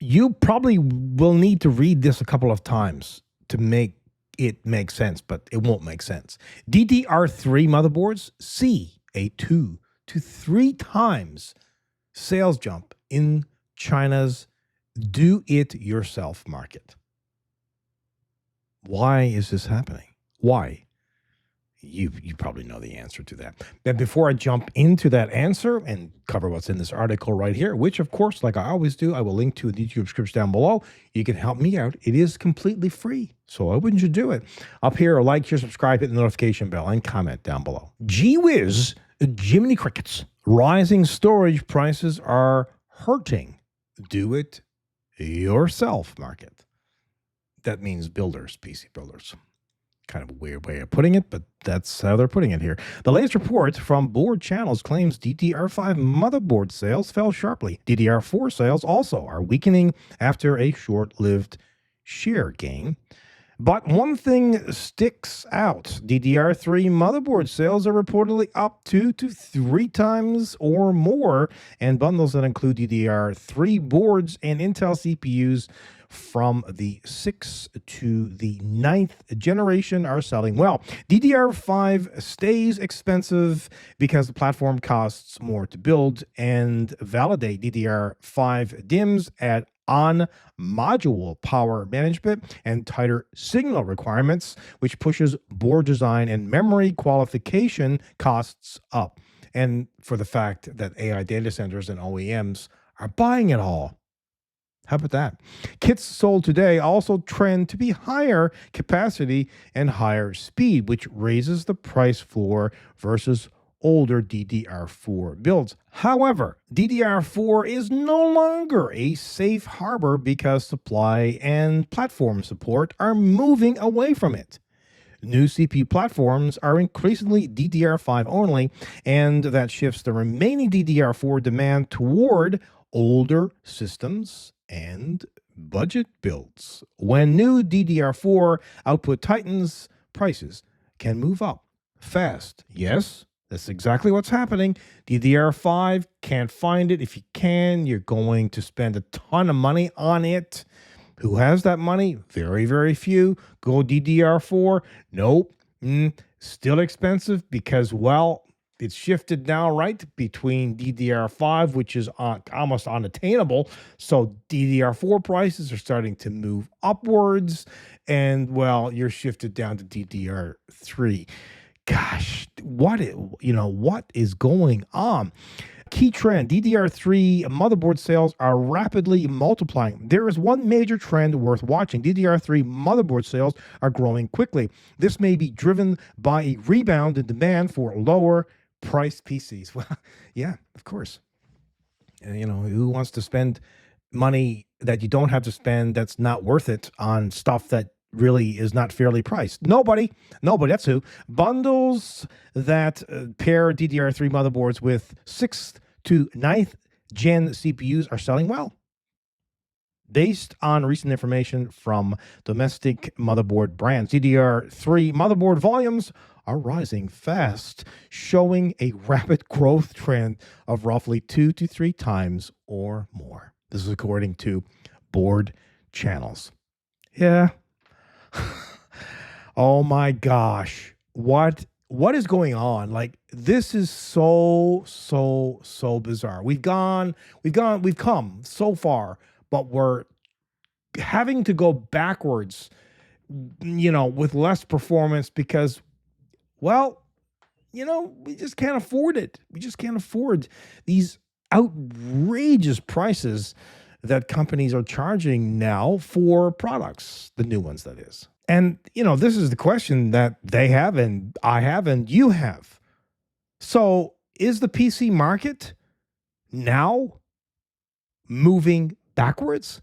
You probably will need to read this a couple of times to make it make sense, but it won't make sense. DDR3 motherboards see a 2 to 3 times sales jump in China's do-it-yourself market. Why is this happening? Why? You probably know the answer to that. But before I jump into that answer and cover what's in this article right here, which of course, like I always do, I will link to in the YouTube description down below. You can help me out. It is completely free. So why wouldn't you do it? Up here, like, share, subscribe, hit the notification bell, and comment down below. Gee whiz, Jiminy Crickets. Rising storage prices are hurting do-it-yourself market. That means builders, PC builders. Kind of a weird way of putting it, but that's how they're putting it here. The latest report from Board Channels claims DDR5 motherboard sales fell sharply. DDR4 sales also are weakening after a short-lived share gain. But one thing sticks out. DDR3 motherboard sales are reportedly up 2 to 3 times or more, and bundles that include DDR3 boards and Intel CPUs from the 6th to the 9th generation are selling well. DDR5 stays expensive because the platform costs more to build and validate. DDR5 DIMMs add on module power management and tighter signal requirements, which pushes board design and memory qualification costs up. And for the fact that AI data centers and OEMs are buying it all. How about that? Kits sold today also trend to be higher capacity and higher speed, which raises the price floor versus older DDR4 builds. However, DDR4 is no longer a safe harbor because supply and platform support are moving away from it. New CPU platforms are increasingly DDR5 only, and that shifts the remaining DDR4 demand toward older systems and budget builds. When new DDR4 output tightens, prices can move up fast. Yes, that's exactly what's happening. DDR5 can't find it. If you can, you're going to spend a ton of money on it. Who has that money? Very, very few. Go DDR4? Nope. Still expensive because, well, it's shifted now, right, between DDR5, which is almost unattainable. So DDR4 prices are starting to move upwards. And, well, you're shifted down to DDR3. Gosh, what is going on? Key trend, DDR3 motherboard sales are rapidly multiplying. There is one major trend worth watching. DDR3 motherboard sales are growing quickly. This may be driven by a rebound in demand for lower priced PCs. Well, yeah, of course. And, who wants to spend money that you don't have to spend that's not worth it on stuff that really is not fairly priced? Nobody. That's who. Bundles that pair DDR3 motherboards with 6th to 9th gen CPUs are selling well. Based on recent information from domestic motherboard brands, DDR3 motherboard volumes are rising fast, showing a rapid growth trend of roughly 2 to 3 times or more. This is according to Board Channels. Yeah. Oh my gosh. What is going on? Like, this is so bizarre. We've come so far, but we're having to go backwards, with less performance because, well, we just can't afford it. We just can't afford these outrageous prices that companies are charging now for products, the new ones, that is. And, this is the question that they have and I have and you have. So is the PC market now moving backwards?